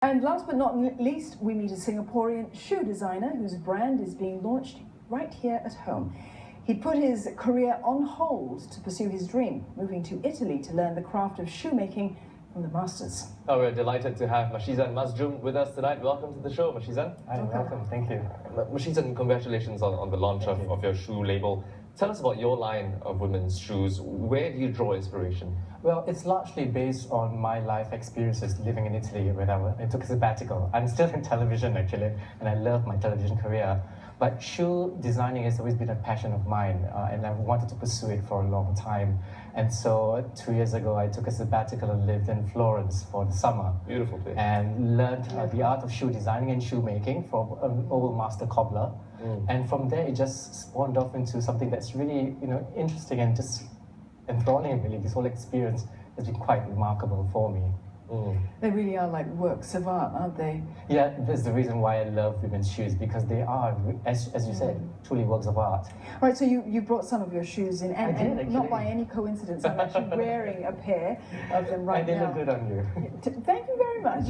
And last but not least, we meet a Singaporean shoe designer whose brand is being launched right here at home. He put his career on hold to pursue his dream, moving to Italy to learn the craft of shoemaking from the masters. Oh, we're delighted to have MASHIZAN Masjum with us tonight. Welcome to the show, MASHIZAN. Hi, welcome. Thank you. MASHIZAN, congratulations on the launch of your shoe label. Tell us about your line of women's shoes. Where do you draw inspiration? Well, it's largely based on my life experiences living in Italy when I took a sabbatical. I'm still in television actually, and I love my television career. But shoe designing has always been a passion of mine, and I've wanted to pursue it for a long time. And so 2 years ago, I took a sabbatical and lived in Florence for the summer. Beautiful place. And learned the art of shoe designing and shoemaking from an old master cobbler. And from there, it just spawned off into something that's really, interesting and just enthralling. Really, this whole experience has been quite remarkable for me. They really are like works of art, aren't they? Yeah, that's the reason why I love women's shoes, because they are, as you said, truly works of art. All right, so you brought some of your shoes in, and, I did, and not by any coincidence, I'm actually wearing a pair of them right now. They look good on you. Thank you very much.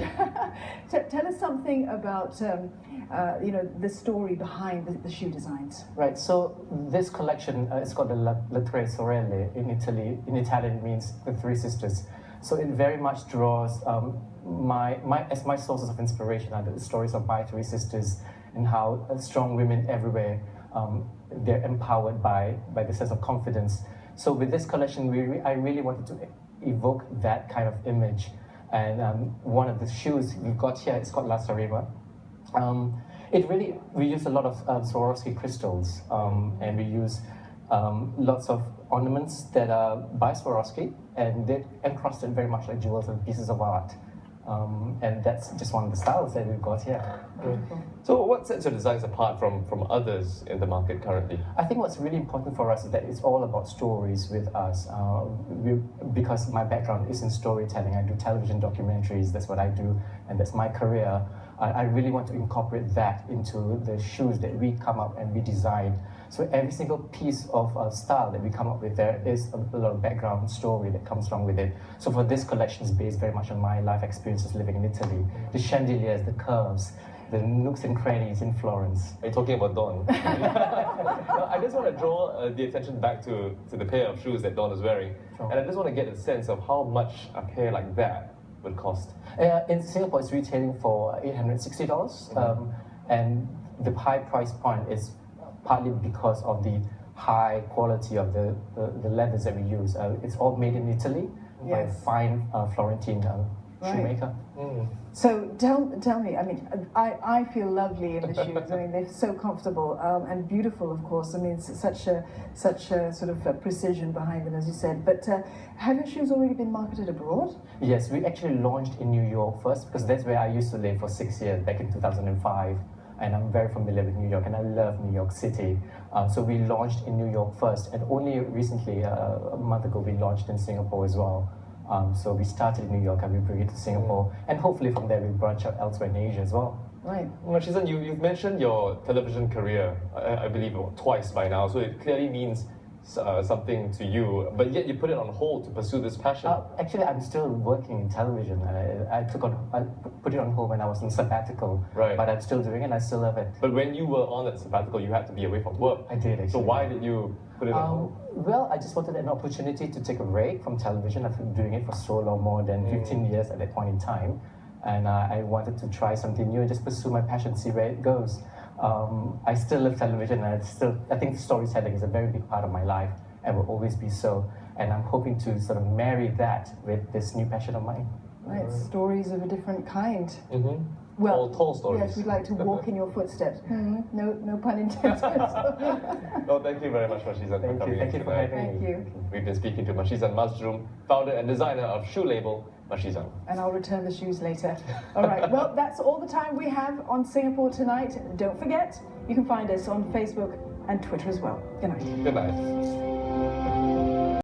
Tell us something about the story behind the shoe designs. Right, so this collection is called the Le Tre Sorelle in Italy. In Italian, it means the three sisters. So it very much draws my sources of inspiration are the stories of my three sisters and how strong women everywhere, they're empowered by the sense of confidence. So with this collection, I really wanted to evoke that kind of image. And one of the shoes we've got here is called La Sarema. We use a lot of Swarovski crystals, and we use lots of ornaments that are by Swarovski, and they're encrusted very much like jewels and pieces of art. And that's just one of the styles that we've got here. So what sets your designs apart from others in the market currently? I think what's really important for us is that it's all about stories with us. Because my background is in storytelling, I do television documentaries, that's what I do, and that's my career. I really want to incorporate that into the shoes that we come up and we design. So every single piece of style that we come up with, there is a lot of background story that comes along with it. So for this collection is based very much on my life experiences living in Italy. The chandeliers, the curves, the nooks and crannies in Florence. Are you talking about Dawn? Now, I just want to draw the attention back to the pair of shoes that Dawn is wearing. Sure. And I just want to get a sense of how much a pair like that would cost. In Singapore, it's retailing for $860, and the high price point is partly because of the high quality of the leathers that we use. It's all made in Italy by a fine Florentine shoemaker. So tell me, I mean, I feel lovely in the shoes. I mean, they're so comfortable and beautiful, of course. I mean, it's such a sort of precision behind them, as you said. But have your shoes already been marketed abroad? Yes, we actually launched in New York first, because that's where I used to live for 6 years, back in 2005. And I'm very familiar with New York, and I love New York City. So we launched in New York first, and only recently, a month ago, we launched in Singapore as well. So we started in New York and we bring it to Singapore, and hopefully from there we branch out elsewhere in Asia as well. Right. MASHIZAN, you've mentioned your television career, I believe twice by now, so it clearly means something to you, but yet you put it on hold to pursue this passion. Actually, I'm still working in television. I put it on hold when I was on sabbatical, right. But I'm still doing it and I still love it. But when you were on that sabbatical, you had to be away from work. I did, actually. So why did you put it on hold? Well, I just wanted an opportunity to take a break from television. I've been doing it for so long, more than 15 years at that point in time. And I wanted to try something new and just pursue my passion, see where it goes. I still love television, and I think storytelling is a very big part of my life and will always be so. And I'm hoping to sort of marry that with this new passion of mine. Right, stories of a different kind. Well, tall stories. Yes, we'd like to walk in your footsteps. No pun intended. Well, thank you very much, MASHIZAN, for coming in. Thank you for having me. Thank you. We've been speaking to MASHIZAN Masjum, founder and designer of shoe label MASHIZAN. And I'll return the shoes later. All right, well, that's all the time we have on Singapore Tonight. Don't forget, you can find us on Facebook and Twitter as well. Good night. Good night.